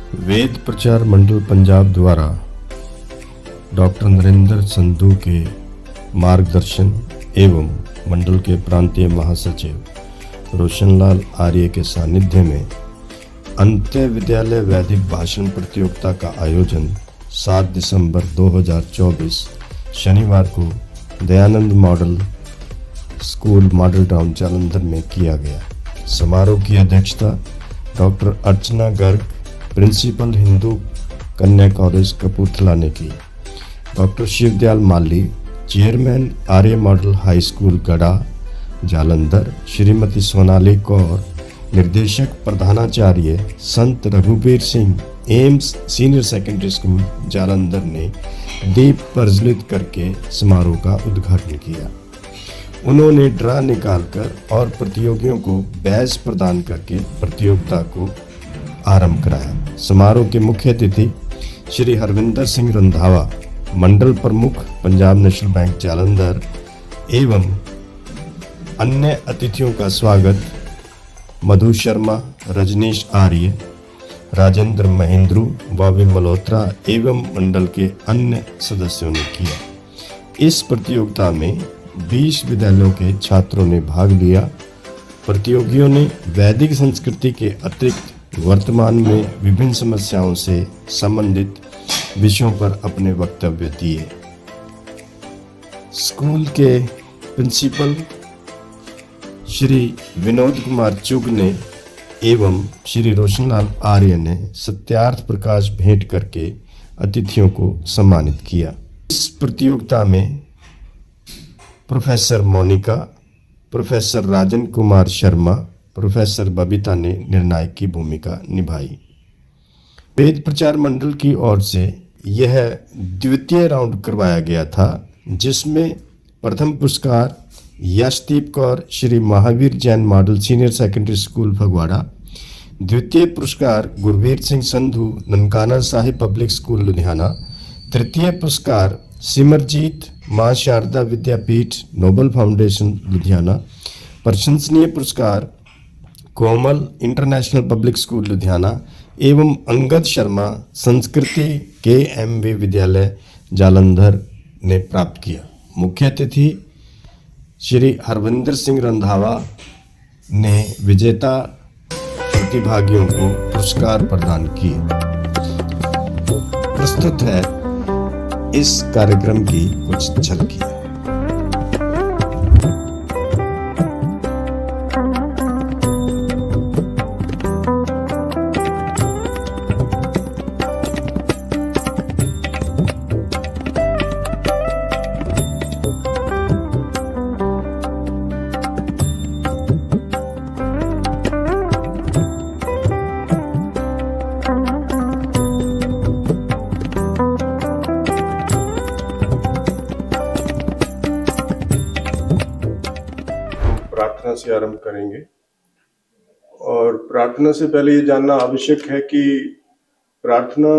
वेद प्रचार मंडल पंजाब द्वारा डॉक्टर नरेंद्र संधू के मार्गदर्शन एवं मंडल के प्रांतीय महासचिव रोशनलाल आर्य के सानिध्य में अंत्य विद्यालय वैदिक भाषण प्रतियोगिता का आयोजन 7 दिसंबर 2024 शनिवार को Dayanand model school model town Jalandhar में किया गया। समारोह की अध्यक्षता डॉक्टर अर्चना गर्ग, प्रिंसिपल हिंदू कन्या कॉलेज कपूरथला ने की। डॉक्टर शिवदयाल माली, चेयरमैन आर्य मॉडल हाई स्कूल गढ़ा जालंधर, श्रीमती सोनाली कौर, निर्देशक प्रधानाचार्य संत Raghubir Singh, AIIMS senior secondary school Jalandhar ने दीप प्रज्वलित करके समारोह का उद्घाटन किया। उन्होंने ड्रा निकालकर और प्रतियोगियों को बैज प्रदान करके प्रतियोगिता को आरंभ कराया। समारोह के मुख्य अतिथि श्री हरविंदर सिंह रंधावा, मंडल प्रमुख पंजाब नेशनल बैंक जालंधर एवं अन्य अतिथियों का स्वागत मधु शर्मा, रजनीश आर्य, राजेंद्र महेंद्रू, बॉबी मल्होत्रा एवं मंडल के अन्य सदस्यों ने किया। इस प्रतियोगिता में 20 विद्यालयों के छात्रों ने भाग लिया। प्रतियोगियों ने वैदिक संस्कृति के अतिरिक्त वर्तमान में विभिन्न समस्याओं से संबंधित विषयों पर अपने वक्तव्य दिए। स्कूल के प्रिंसिपल श्री विनोद कुमार चुग ने एवं श्री रोशनलाल आर्य ने सत्यार्थ प्रकाश भेंट करके अतिथियों को सम्मानित किया। इस प्रतियोगिता में professor Monika, professor Rajan Kumar Sharma, professor Babita ने निर्णायक की भूमिका निभाई। वेद प्रचार मंडल की ओर से यह द्वितीय राउंड करवाया गया था, जिसमें प्रथम पुरस्कार Yashdeep Kaur, Shri Mahavir Jain model senior secondary school Phagwara, द्वितीय पुरस्कार गुरवीर सिंह संधू, ननकाना साहिब पब्लिक स्कूल लुधियाना, तृतीय पुरस्कार सिमरजीत मां शारदा विद्यापीठ नोबल फाउंडेशन लुधियाना, प्रशंसनीय पुरस्कार कोमल इंटरनेशनल पब्लिक स्कूल लुधियाना एवं अंगद शर्मा संस्कृति KMV विद्यालय जालंधर ने प्राप्त किया। मुख्य अतिथि श्री हरविंदर सिंह रंधावा ने विजेता प्रतिभागियों को पुरस्कार प्रदान किए। प्रस्तुत है इस कार्यक्रम की कुछ झलकियां। प्रार्थना से आरंभ करेंगे और प्रार्थना से पहले ये जानना आवश्यक है कि प्रार्थना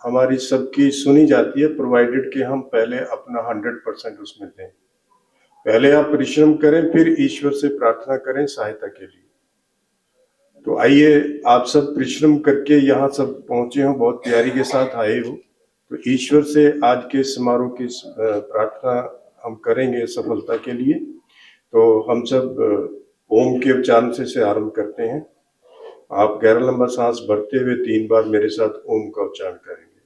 हमारी सबकी सुनी जाती है, प्रोवाइडेड कि हम पहले अपना 100% उसमें दें। पहले आप परिश्रम करें, फिर ईश्वर से प्रार्थना करें सहायता के लिए। तो आइए, आप सब परिश्रम करके यहाँ सब पहुंचे हो, बहुत तैयारी के साथ आए हो, तो ईश्वर से आज के समारोह की प्रार्थना हम करेंगे सफलता के लिए। तो हम सब ओम के उच्चारण से आरंभ करते हैं। आप गहरा लंबा सांस भरते हुए 3 बार मेरे साथ ओम का उच्चारण करेंगे।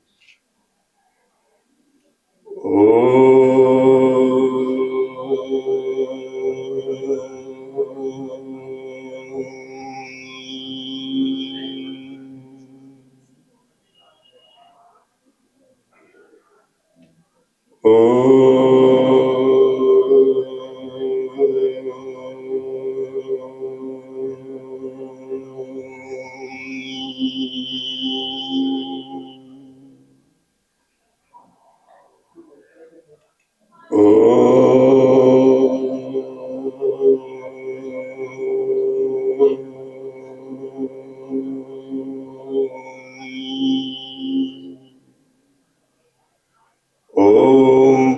ओम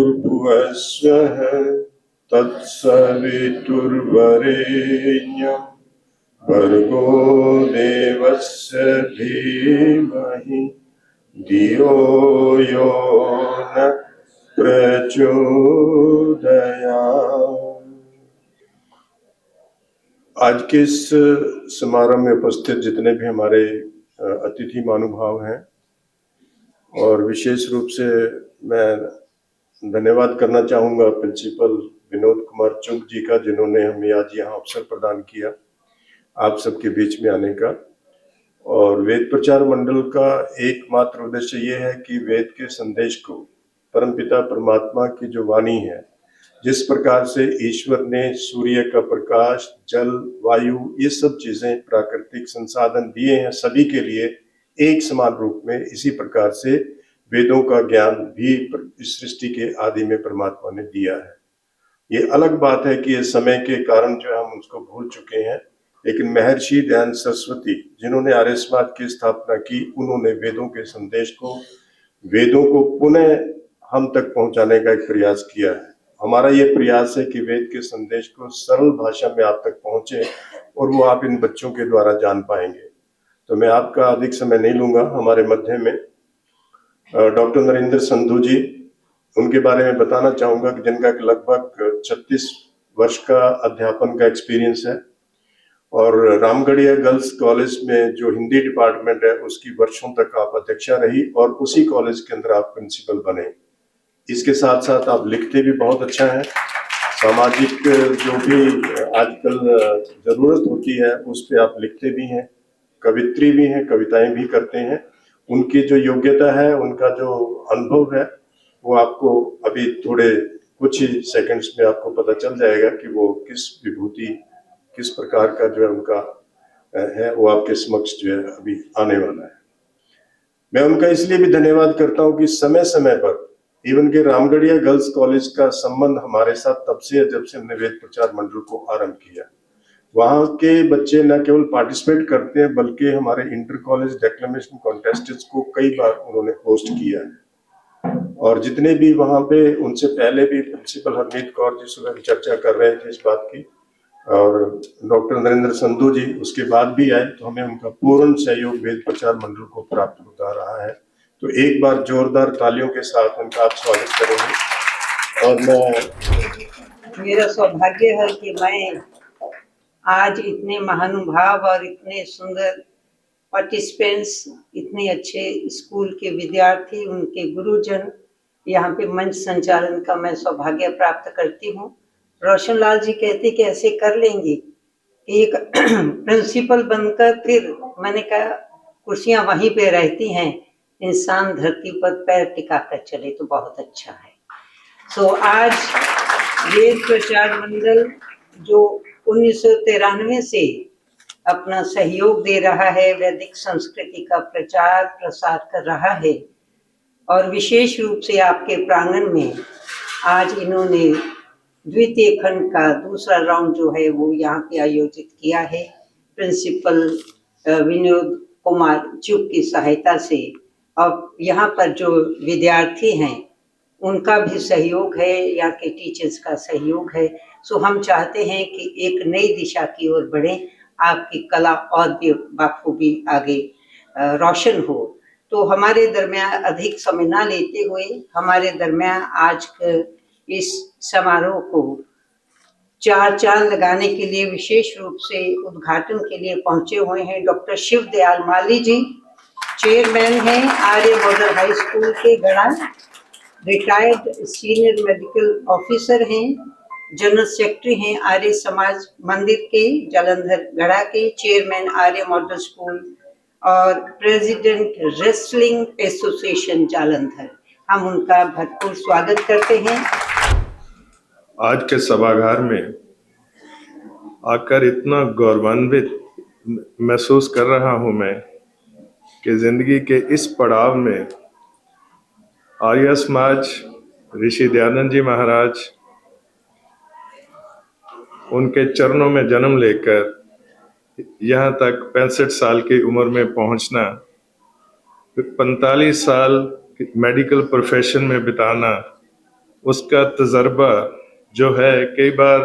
भूर्भुवस्सुः तत्सवितुर्वरेण्यं भर्गो देवस्य धीमहि धियो यो न प्रचोदयात्। आज के इस समारोह में उपस्थित जितने भी हमारे अतिथि महानुभाव हैं, और विशेष रूप से मैं धन्यवाद करना चाहूँगा प्रिंसिपल विनोद कुमार चुग जी का, जिन्होंने हमें आज यहाँ अवसर प्रदान किया आप सबके बीच में आने का। और वेद प्रचार मंडल का एकमात्र उद्देश्य ये है कि वेद के संदेश को, परमपिता परमात्मा की जो वाणी है, जिस प्रकार से ईश्वर ने सूर्य का प्रकाश, जल, वायु, ये सब चीजें प्राकृतिक संसाधन दिए हैं सभी के लिए एक समान रूप में, इसी प्रकार से वेदों का ज्ञान भी इस सृष्टि के आदि में परमात्मा ने दिया है। ये अलग बात है कि ये समय के कारण जो हम उसको भूल चुके हैं, लेकिन महर्षि दयानंद सरस्वती जिन्होंने आर्य समाज की स्थापना की, उन्होंने वेदों के संदेश को, वेदों को पुनः हम तक पहुंचाने का एक प्रयास किया है। हमारा ये प्रयास है कि वेद के संदेश को सरल भाषा में आप तक पहुंचे और वो आप इन बच्चों के द्वारा जान पाएंगे। तो मैं आपका अधिक समय नहीं लूंगा। हमारे मध्य में डॉक्टर नरेंद्र संधू जी, उनके बारे में बताना चाहूंगा कि जिनका लगभग 36 वर्ष का अध्यापन का एक्सपीरियंस है, और रामगढ़िया गर्ल्स कॉलेज में जो हिंदी डिपार्टमेंट है उसकी वर्षों तक आप अध्यक्षा रही और उसी कॉलेज के अंदर आप प्रिंसिपल बने। इसके साथ साथ आप लिखते भी बहुत अच्छा है। सामाजिक जो भी आजकल जरूरत होती है उस पे आप लिखते भी हैं, कवित्री भी हैं, कविताएं भी करते हैं। उनकी जो योग्यता है, उनका जो अनुभव है, वो आपको अभी थोड़े कुछ ही सेकंड्स में आपको पता चल जाएगा कि वो किस विभूति, किस प्रकार का जो है उनका है, वो आपके समक्ष जो है अभी आने वाला है। मैं उनका इसलिए भी धन्यवाद करता हूँ कि समय समय पर इवन के रामगढ़िया गर्ल्स कॉलेज का संबंध हमारे साथ तब से है जब से हमने वेद प्रचार मंडल को आरंभ किया। वहाँ के बच्चे न केवल पार्टिसिपेट करते हैं बल्कि हमारे इंटर कॉलेज डेक्लेमेशन कॉन्टेस्ट्स को कई बार उन्होंने होस्ट किया है। और जितने भी वहाँ पे, उनसे पहले भी प्रिंसिपल हरमीत कौर जी सुबह चर्चा कर रहे थे इस बात की, और डॉक्टर नरेंद्र संधू जी उसके बाद भी आए, तो हमें उनका पूर्ण सहयोग वेद प्रचार मंडल को प्राप्त होता रहा है। तो एक बार जोरदार तालियों के साथ उनका आप स्वागत करेंगे। और मेरा सौभाग्य है कि मैं आज इतने महानुभाव और इतने सुंदर पार्टिसिपेंट्स, इतने अच्छे स्कूल के विद्यार्थी, उनके गुरुजन, यहाँ पे मंच संचालन का मैं सौभाग्य प्राप्त करती हूँ। रोशन लाल जी कहते कि ऐसे कर लेंगे, एक प्रिंसिपल बनकर फिर मैंने कहा कुर्सियां वहीं पे रहती हैं, इंसान धरती पर पैर टिका कर चले तो बहुत अच्छा है। तो आज वेद प्रचार मंडल जो 1993 से अपना सहयोग दे रहा है, वैदिक संस्कृति का प्रचार प्रसार कर रहा है, और विशेष रूप से आपके प्रांगण में आज इन्होंने द्वितीय खंड का दूसरा राउंड जो है वो यहाँ पे आयोजित किया है प्रिंसिपल विनोद कुमार चुग की सहायता से। और यहाँ पर जो विद्यार्थी हैं उनका भी सहयोग है, यहाँ के टीचर्स का सहयोग है। सो हम चाहते हैं कि एक नई दिशा की ओर बढ़ें, आपकी कला और भी बाखूबी आगे रोशन हो। तो हमारे दरमियान अधिक समय ना लेते हुए हमारे दरमियान आज इस समारोह को चार चांद लगाने के लिए विशेष रूप से उद्घाटन के लिए पहुंचे हुए हैं डॉक्टर शिव दयाल माली जी, चेयरमैन हैं आर्य मॉडल हाई स्कूल के गढ़ा, रिटायर्ड सीनियर मेडिकल ऑफिसर हैं, जनरल सेक्रेटरी हैं आर्य समाज मंदिर के जालंधर गढ़ा के, चेयरमैन आर्य मॉडल स्कूल और प्रेसिडेंट रेसलिंग एसोसिएशन जालंधर। हम उनका भरपूर स्वागत करते हैं। आज के सभागार में आकर इतना गौरवान्वित महसूस कर रहा हूं मैं कि जिंदगी के इस पड़ाव में आर्य समाज, ऋषि दयानंद जी महाराज, उनके चरणों में जन्म लेकर यहाँ तक 65 साल की उम्र में पहुँचना, 45 साल मेडिकल प्रोफेशन में बिताना, उसका तजर्बा जो है कई बार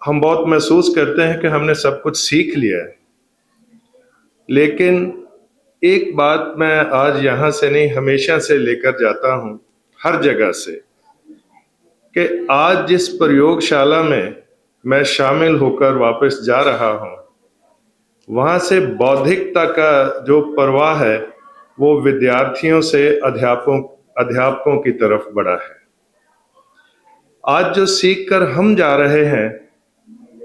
हम बहुत महसूस करते हैं कि हमने सब कुछ सीख लिया है, लेकिन एक बात मैं आज यहाँ से नहीं हमेशा से लेकर जाता हूँ हर जगह से, कि आज जिस प्रयोगशाला में मैं शामिल होकर वापस जा रहा हूँ, वहाँ से बौद्धिकता का जो प्रवाह है वो विद्यार्थियों से अध्यापकों की तरफ बढ़ा है। आज जो सीख कर हम जा रहे हैं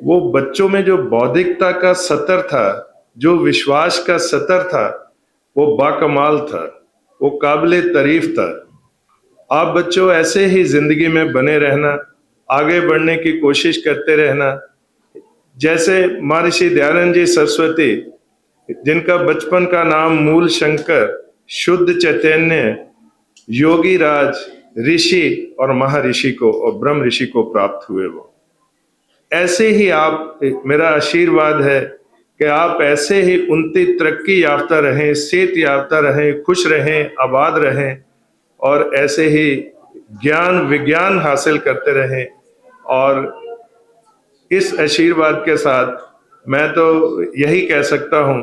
वो बच्चों में जो बौद्धिकता का स्तर था, जो विश्वास का स्तर था, वो बाकमाल था, वो काबिले तारीफ था। आप बच्चों ऐसे ही जिंदगी में बने रहना, आगे बढ़ने की कोशिश करते रहना। जैसे महर्षि दयानंद जी सरस्वती, जिनका बचपन का नाम मूल शंकर, शुद्ध चैतन्य, योगी राज, ऋषि और महर्षि को और ब्रह्म ऋषि को प्राप्त हुए, वो ऐसे ही आप, मेरा आशीर्वाद है कि आप ऐसे ही उन्नति तरक्की याफ्ता रहें, सेहत याफ्ता रहें, खुश रहें, आबाद रहें और ऐसे ही ज्ञान विज्ञान हासिल करते रहें। और इस आशीर्वाद के साथ मैं तो यही कह सकता हूं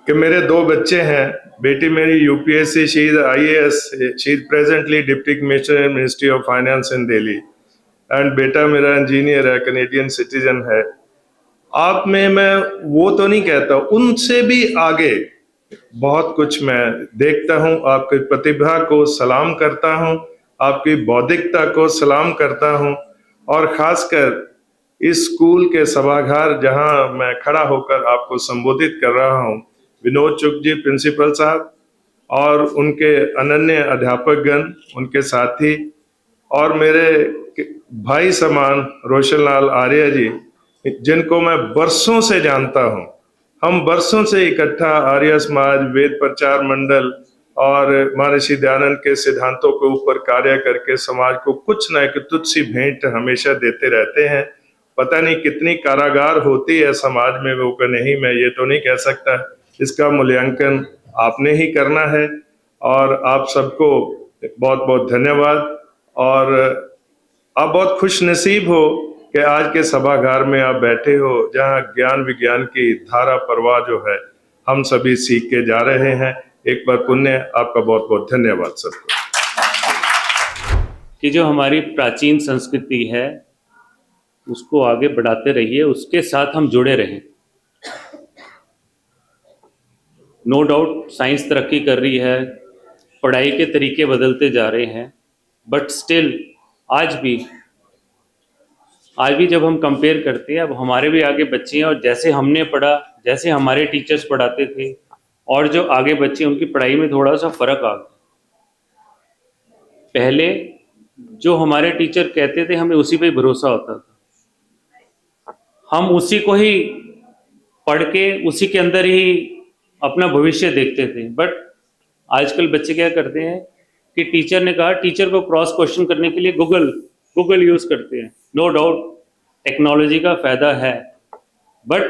कि मेरे 2 बच्चे हैं। बेटी मेरी UPSC, she is IAS, she is presently deputy commissioner in ministry of finance in Delhi, and बेटा मेरा इंजीनियर है, कैनेडियन सिटीजन है। आप में मैं वो तो नहीं कहता, उनसे भी आगे बहुत कुछ मैं देखता हूं। आपकी प्रतिभा को सलाम करता हूं, आपकी बौद्धिकता को सलाम करता हूं, और खासकर इस स्कूल के सभागार जहां मैं खड़ा होकर आपको संबोधित कर रहा हूं, विनोद चुग जी प्रिंसिपल साहब और उनके अनन्य अध्यापकगण, उनके साथी और मेरे भाई समान रोशनलाल आर्य जी, जिनको मैं बरसों से जानता हूं। हम बरसों से इकट्ठा आर्य समाज, वेद प्रचार मंडल और महर्षि दयानंद के सिद्धांतों के ऊपर कार्य करके समाज को कुछ न तुच्छ सी भेंट हमेशा देते रहते हैं। पता नहीं कितनी कारागार होती है समाज में, वो नहीं, मैं ये तो नहीं कह सकता, इसका मूल्यांकन आपने ही करना है। और आप सबको बहुत बहुत धन्यवाद। और आप बहुत खुश नसीब हो कि आज के सभागार में आप बैठे हो, जहां ज्ञान विज्ञान की धारा प्रवाह जो है हम सभी सीख के जा रहे हैं। एक बार पुण्य आपका बहुत बहुत धन्यवाद सबको। कि जो हमारी प्राचीन संस्कृति है उसको आगे बढ़ाते रहिए, उसके साथ हम जुड़े रहें। नो डाउट साइंस तरक्की कर रही है, पढ़ाई के तरीके बदलते जा रहे हैं, बट स्टिल आज भी जब हम कंपेयर करते हैं, अब हमारे भी आगे बच्चे हैं और जैसे हमने पढ़ा, जैसे हमारे टीचर्स पढ़ाते थे और जो आगे बच्चे, उनकी पढ़ाई में थोड़ा सा फर्क आ गया। पहले जो हमारे टीचर कहते थे हमें उसी पे भरोसा होता था, हम उसी को ही पढ़ के उसी के अंदर ही अपना भविष्य देखते थे। बट आजकल बच्चे क्या करते हैं कि टीचर ने कहा, टीचर को क्रॉस क्वेश्चन करने के लिए गूगल यूज करते हैं। नो डाउट टेक्नोलॉजी का फायदा है, बट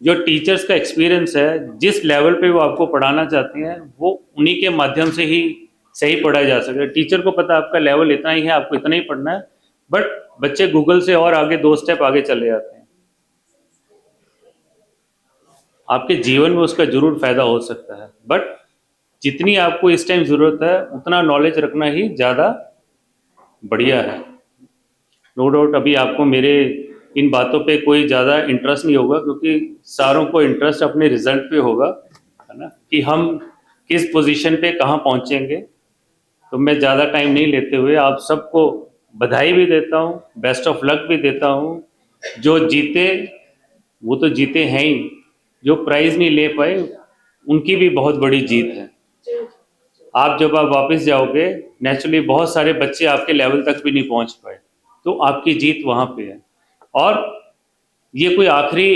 जो टीचर्स का एक्सपीरियंस है, जिस लेवल पे वो आपको पढ़ाना चाहते हैं, वो उन्हीं के माध्यम से ही सही पढ़ाया जा सकता है। टीचर को पता आपका लेवल इतना ही है, आपको इतना ही पढ़ना है, बट बच्चे गूगल से और आगे 2 स्टेप आगे चले जाते हैं। आपके जीवन में उसका जरूर फायदा हो सकता है, बट जितनी आपको इस टाइम जरूरत है उतना नॉलेज रखना ही ज़्यादा बढ़िया है। नो डाउट अभी आपको मेरे इन बातों पे कोई ज़्यादा इंटरेस्ट नहीं होगा, क्योंकि सारों को इंटरेस्ट अपने रिजल्ट पे होगा, है ना, कि हम किस पोजीशन पे कहाँ पहुँचेंगे। तो मैं ज़्यादा टाइम नहीं लेते हुए आप सबको बधाई भी देता हूँ, बेस्ट ऑफ लक भी देता हूँ। जो जीते वो तो जीते हैं ही, जो प्राइज़ नहीं ले पाए उनकी भी बहुत बड़ी जीत है। जब आप वापस जाओगे, नेचुरली बहुत सारे बच्चे आपके लेवल तक भी नहीं पहुंच पाए, तो आपकी जीत वहां पे है। और ये कोई आखिरी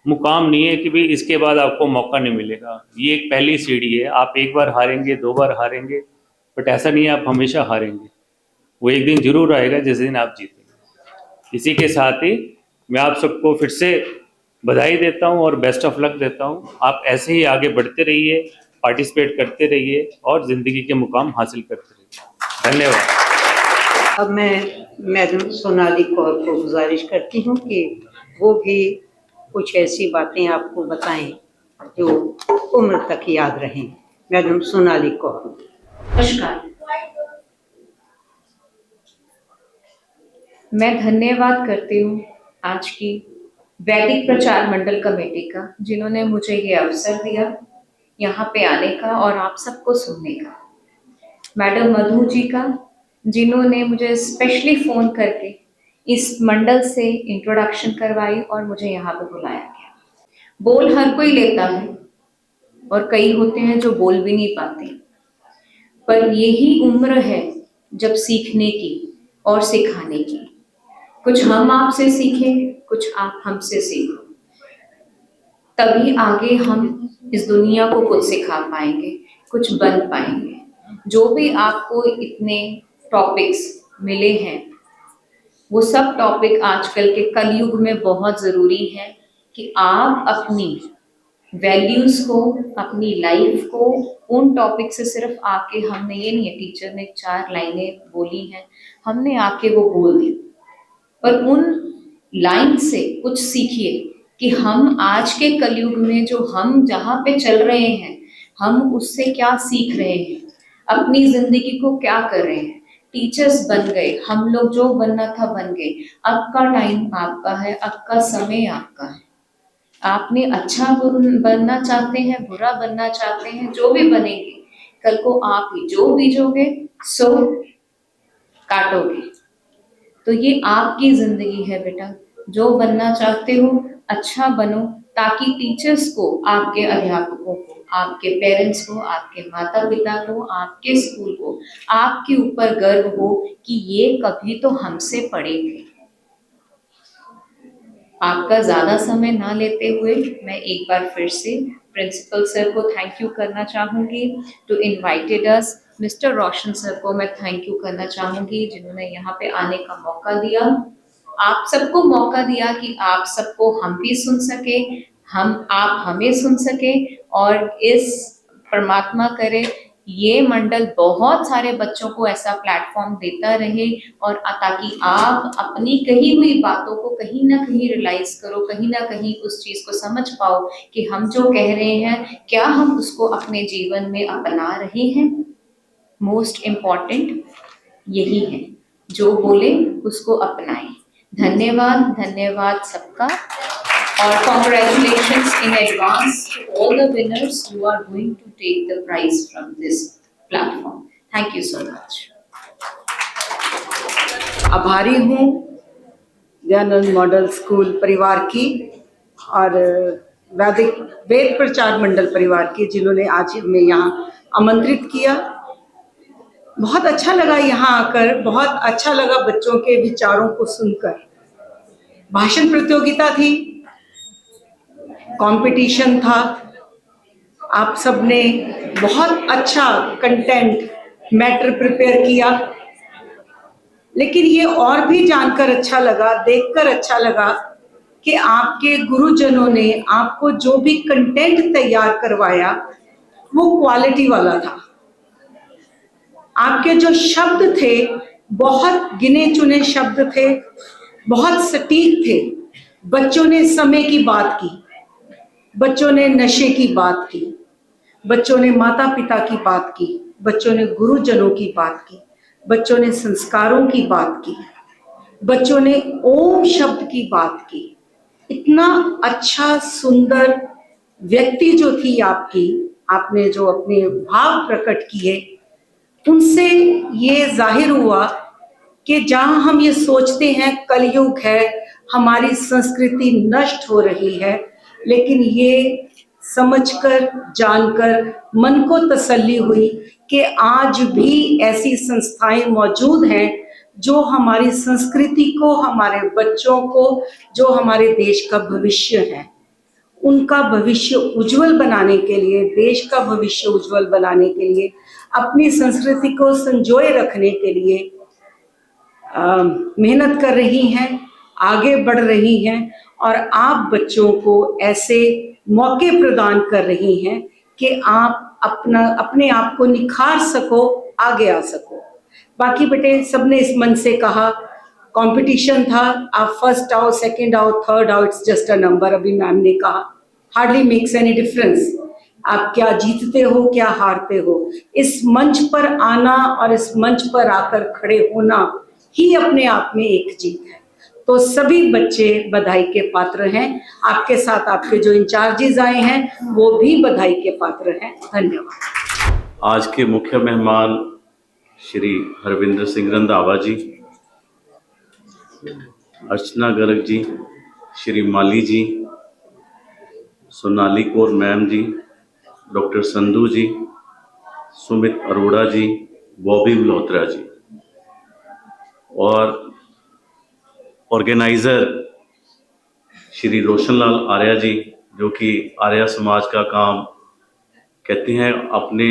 मुकाम नहीं है कि भाई इसके बाद आपको मौका नहीं मिलेगा। ये एक पहली सीढ़ी है। आप एक बार हारेंगे, 2 बार हारेंगे, बट ऐसा नहीं है आप हमेशा हारेंगे। वो एक दिन जरूर आएगा जिस दिन आप जीतेंगे। इसी के साथ ही मैं आप सबको फिर से बधाई देता हूँ और बेस्ट ऑफ लक देता हूँ। आप ऐसे ही आगे बढ़ते रहिए, पार्टिसिपेट करते रहिए और ज़िंदगी के मुकाम हासिल करते रहिए। धन्यवाद। अब मैं मैडम सोनाली कौर को गुजारिश करती हूँ कि वो भी कुछ ऐसी बातें आपको बताएं जो उम्र तक याद रहें। मैडम सोनाली कौर। नमस्कार। मैं धन्यवाद करती हूँ आज की वैदिक प्रचार मंडल कमेटी का, जिन्होंने मुझे ये अवसर दिया यहाँ पे आने का और आप सबको सुनने का। मैडम मधु जी का, जिन्होंने मुझे स्पेशली फ़ोन करके इस मंडल से इंट्रोडक्शन करवाई और मुझे यहाँ पे बुलाया गया। बोल हर कोई लेता है और कई होते हैं जो बोल भी नहीं पाते, पर यही उम्र है जब सीखने की और सिखाने की। कुछ हम आपसे सीखें, कुछ आप हमसे सीखो, तभी आगे हम इस दुनिया को कुछ सिखा पाएंगे, कुछ बन पाएंगे। जो भी आपको इतने टॉपिक्स मिले हैं, वो सब टॉपिक आजकल के कलयुग में बहुत ज़रूरी है कि आप अपनी वैल्यूज़ को, अपनी लाइफ को उन टॉपिक से सिर्फ आके, हमने ये नहीं है टीचर ने 4 लाइनें बोली हैं, हमने आके वो बोल दी, पर उन लाइन से कुछ सीखिए कि हम आज के कलयुग में जो हम जहाँ पे चल रहे हैं, हम उससे क्या सीख रहे हैं, अपनी ज़िंदगी को क्या कर रहे हैं। टीचर्स बन गए, हम लोग जो बनना था बन गए। अब का टाइम आपका है, अब का समय आपका है। आपने अच्छा बनना चाहते हैं, बुरा बनना चाहते हैं, जो भी बनेंगे, कल को आप ही जो बीजोगे सो काटोगे। तो ये आपकी जिंदगी है बेटा, जो बनना चाहते हो अच्छा बनो, ताकि टीचर्स को, आपके अध्यापकों को, आपके पेरेंट्स को, आपके माता पिता को, आपके स्कूल को आपके ऊपर गर्व हो कि ये कभी तो हमसे पढ़े थे। आपका ज़्यादा समय ना लेते हुए मैं एक बार फिर से प्रिंसिपल सर को थैंक यू करना चाहूँगी, to invited us. Mister Roshan sir को मैं थैंक यू करना चाहूँगी, जिन्होंने यहाँ पे आने का मौका दिया, आप सबको मौका दिया कि आप सबको हम भी सुन सके, आप हमें सुन सके, और इस परमात्मा करे ये मंडल बहुत सारे बच्चों को ऐसा प्लेटफॉर्म देता रहे, और ताकि आप अपनी कही हुई बातों को कहीं ना कहीं रियलाइज करो, कहीं ना कहीं उस चीज़ को समझ पाओ कि हम जो कह रहे हैं क्या हम उसको अपने जीवन में अपना रहे हैं। मोस्ट इम्पॉर्टेंट यही है, जो बोले उसको अपनाएं। धन्यवाद, धन्यवाद सबका, और congratulations in advance to all the winners who are going to take the prize from this platform. Thank you so much. आभारी हूँ दयानंद मॉडल स्कूल परिवार की और वेद प्रचार मंडल परिवार की, जिन्होंने आज हमें यहाँ आमंत्रित किया। बहुत अच्छा लगा यहाँ आकर, बहुत अच्छा लगा बच्चों के विचारों को सुनकर। भाषण प्रतियोगिता थी, कंपटीशन था, आप सबने बहुत अच्छा कंटेंट मैटर प्रिपेयर किया, लेकिन ये और भी जानकर अच्छा लगा, देखकर अच्छा लगा कि आपके गुरुजनों ने आपको जो भी कंटेंट तैयार करवाया वो क्वालिटी वाला था। आपके जो शब्द थे बहुत गिने चुने शब्द थे, बहुत सटीक थे। बच्चों ने समय की बात की, बच्चों ने नशे की बात की, बच्चों ने माता पिता की बात की, बच्चों ने गुरुजनों की बात की, बच्चों ने संस्कारों की बात की, बच्चों ने ओम शब्द की बात की। इतना अच्छा सुंदर व्यक्ति जो थी आपकी, आपने जो अपने भाव प्रकट किए, उनसे ये जाहिर हुआ कि जहाँ हम ये सोचते हैं कलयुग है, हमारी संस्कृति नष्ट हो रही है, लेकिन ये समझकर जानकर मन को तसल्ली हुई कि आज भी ऐसी संस्थाएं मौजूद हैं जो हमारी संस्कृति को, हमारे बच्चों को, जो हमारे देश का भविष्य है, उनका भविष्य उज्जवल बनाने के लिए, देश का भविष्य उज्जवल बनाने के लिए, अपनी संस्कृति को संजोए रखने के लिए मेहनत कर रही हैं, आगे बढ़ रही हैं, और आप बच्चों को ऐसे मौके प्रदान कर रही हैं कि आप अपने आप को निखार सको, आगे आ सको। बाकी बेटे सबने इस मन से कहा, कंपटीशन था, आप फर्स्ट आओ, सेकंड आओ, थर्ड आओ, इट्स जस्ट अ नंबर। अभी मैम ने कहा हार्डली मेक्स एनी डिफरेंस, आप क्या जीतते हो क्या हारते हो। इस मंच पर आना और इस मंच पर आकर खड़े होना ही अपने आप में एक जीत है। तो सभी बच्चे बधाई के पात्र हैं। आपके साथ आपके जो इंचार्जेस आए हैं वो भी बधाई के पात्र हैं। धन्यवाद। आज के मुख्य मेहमान श्री हरविंदर सिंह रंधावा जी, अर्चना गर्ग जी, श्री माली जी, सोनाली कौर मैम जी, डॉक्टर संधू जी, सुमित अरोड़ा जी, बॉबी मल्होत्रा जी और ऑर्गेनाइज़र श्री रोशनलाल आर्या जी, जो कि आर्या समाज का काम कहते हैं अपने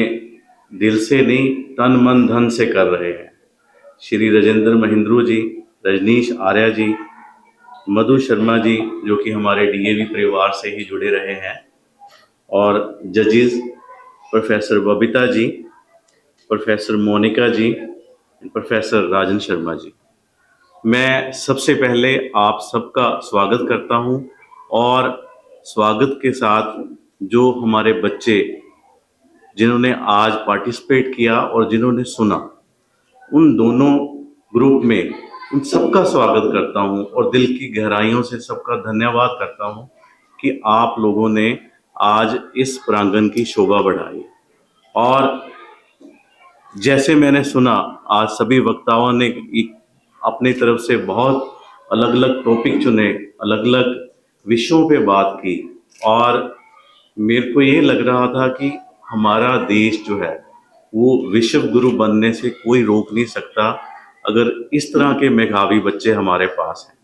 दिल से नहीं तन मन धन से कर रहे हैं। श्री राजेंद्र महेंद्रू जी, रजनीश आर्या जी, मधु शर्मा जी, जो कि हमारे डीएवी परिवार से ही जुड़े रहे हैं, और जजेस प्रोफेसर बबीता जी, प्रोफेसर मोनिका जी, प्रोफेसर राजन शर्मा जी। मैं सबसे पहले आप सबका स्वागत करता हूं और स्वागत के साथ जो हमारे बच्चे जिन्होंने आज पार्टिसिपेट किया और जिन्होंने सुना, उन दोनों ग्रुप में उन सबका स्वागत करता हूं और दिल की गहराइयों से सबका धन्यवाद करता हूं कि आप लोगों ने आज इस प्रांगण की शोभा बढ़ाई। और जैसे मैंने सुना, आज सभी वक्ताओं ने अपनी तरफ से बहुत अलग अलग टॉपिक चुने, अलग अलग विषयों पे बात की, और मेरे को ये लग रहा था कि हमारा देश जो है वो विश्व गुरु बनने से कोई रोक नहीं सकता अगर इस तरह के मेधावी बच्चे हमारे पास हैं।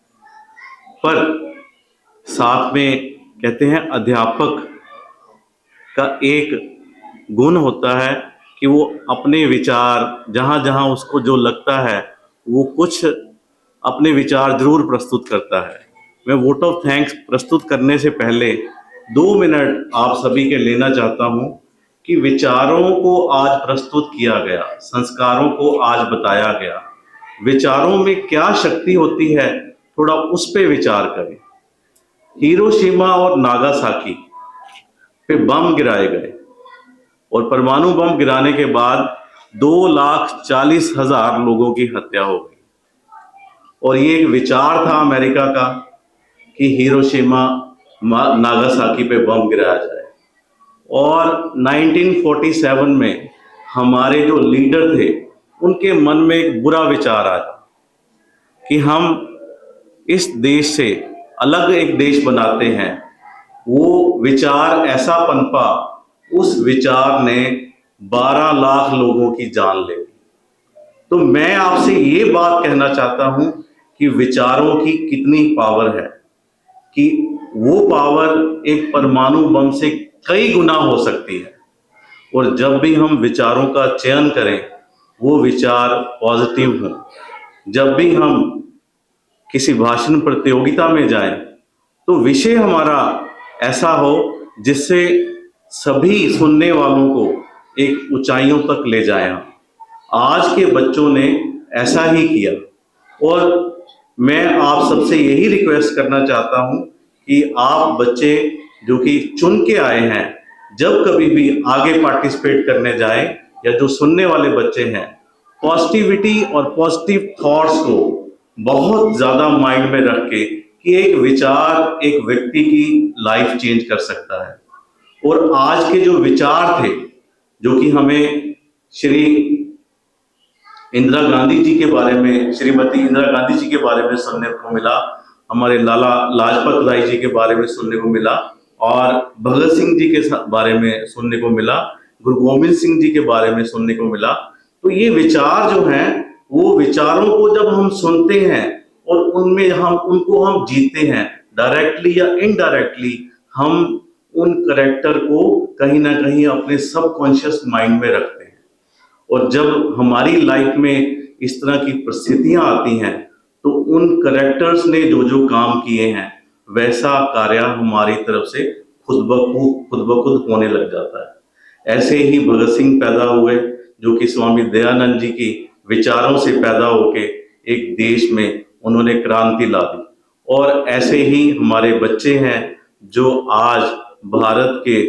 पर साथ में कहते हैं अध्यापक का एक गुण होता है कि वो अपने विचार जहाँ जहाँ उसको जो लगता है वो कुछ अपने विचार जरूर प्रस्तुत करता है। मैं वोट ऑफ थैंक्स प्रस्तुत करने से पहले 2 मिनट आप सभी के लेना चाहता हूँ कि विचारों को आज प्रस्तुत किया गया, संस्कारों को आज बताया गया, विचारों में क्या शक्ति होती है, थोड़ा उस पे विचार करें। हिरोशिमा और नागासाकी पे बम गिराए गए और परमाणु बम गिराने के बाद 2,40,000 लोगों की हत्या हो गई, और ये एक विचार था अमेरिका का कि हिरोशिमा नागासाकी पे बम गिराया जाए। और 1947 में हमारे जो लीडर थे उनके मन में एक बुरा विचार आया कि हम इस देश से अलग एक देश बनाते हैं। वो विचार ऐसा पनपा, उस विचार ने 12 लाख लोगों की जान ले ली। तो मैं आपसे ये बात कहना चाहता हूं कि विचारों की कितनी पावर है, कि वो पावर एक परमाणु बम से कई गुना हो सकती है। और जब भी हम विचारों का चयन करें वो विचार पॉजिटिव हों। जब भी हम किसी भाषण प्रतियोगिता में जाएं तो विषय हमारा ऐसा हो जिससे सभी सुनने वालों को एक ऊंचाइयों तक ले जाए। आज के बच्चों ने ऐसा ही किया, और मैं आप सबसे यही रिक्वेस्ट करना चाहता हूं कि आप बच्चे जो कि चुन के आए हैं, जब कभी भी आगे पार्टिसिपेट करने जाएं, या जो सुनने वाले बच्चे हैं, पॉजिटिविटी और पॉजिटिव थॉट्स को बहुत ज्यादा माइंड में रख के कि एक विचार एक व्यक्ति की लाइफ चेंज कर सकता है। और आज के जो विचार थे, जो कि हमें श्री इंदिरा गांधी जी के बारे में, श्रीमती इंदिरा गांधी जी के बारे में सुनने को मिला, हमारे लाला लाजपत राय जी के बारे में सुनने को मिला, और भगत सिंह जी के बारे में सुनने को मिला, गुरु गोविंद सिंह जी के बारे में सुनने को मिला। तो ये विचार जो हैं, वो विचारों को जब हम सुनते हैं और उनमें उनको हम जीते हैं, डायरेक्टली या इनडायरेक्टली, हम उन करेक्टर को कहीं ना कहीं अपने सबकॉन्शियस माइंड में रखते हैं। और जब हमारी लाइफ में इस तरह की परिस्थितियां आती हैं तो उन करेक्टर्स ने जो जो काम किए हैं वैसा कार्य हमारी तरफ से खुद ब खुद होने लग जाता है। ऐसे ही भगत सिंह पैदा हुए, जो कि स्वामी दयानंद जी की विचारों से पैदा होके एक देश में उन्होंने क्रांति ला दी। और ऐसे ही हमारे बच्चे हैं जो आज भारत के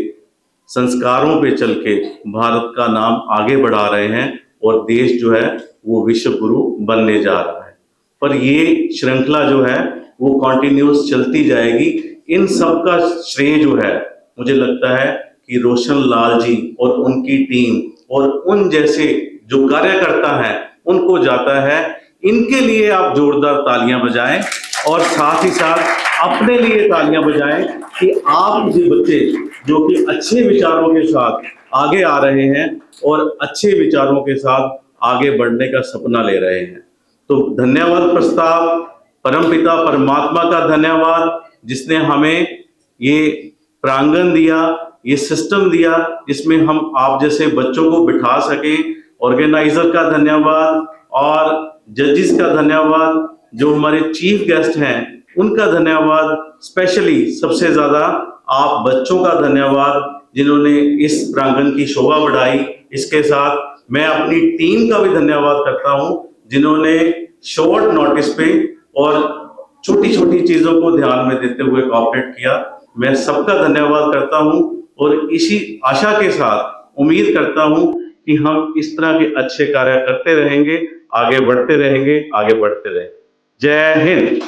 संस्कारों पे चल के भारत का नाम आगे बढ़ा रहे हैं और देश जो है वो विश्व गुरु बनने जा रहा है। पर ये श्रृंखला जो है वो कंटिन्यूस चलती जाएगी। इन सब का श्रेय जो है मुझे लगता है कि रोशन लाल जी और उनकी टीम और उन जैसे जो कार्यकर्ता हैं उनको जाता है। इनके लिए आप जोरदार तालियां बजाएं और साथ ही साथ अपने लिए तालियां बजाएं कि आप ये बच्चे जो कि अच्छे विचारों के साथ आगे आ रहे हैं और अच्छे विचारों के साथ आगे बढ़ने का सपना ले रहे हैं। तो धन्यवाद प्रस्ताव, परमपिता परमात्मा का धन्यवाद जिसने हमें ये प्रांगण दिया, ये सिस्टम दिया जिसमें हम आप जैसे बच्चों को बिठा सके। ऑर्गेनाइजर का धन्यवाद और जजेस का धन्यवाद, जो हमारे चीफ गेस्ट हैं उनका धन्यवाद, स्पेशली सबसे ज्यादा आप बच्चों का धन्यवाद जिन्होंने इस प्रांगण की शोभा बढ़ाई। इसके साथ मैं अपनी टीम का भी धन्यवाद करता हूं जिन्होंने शॉर्ट नोटिस पे और छोटी छोटी चीजों को ध्यान में देते हुए कोऑपरेट किया। मैं सबका धन्यवाद करता हूं और इसी आशा के साथ उम्मीद करता हूं कि हम इस तरह के अच्छे कार्य करते रहेंगे, आगे बढ़ते रहेंगे, आगे बढ़ते रहेंगे। जय हिंद।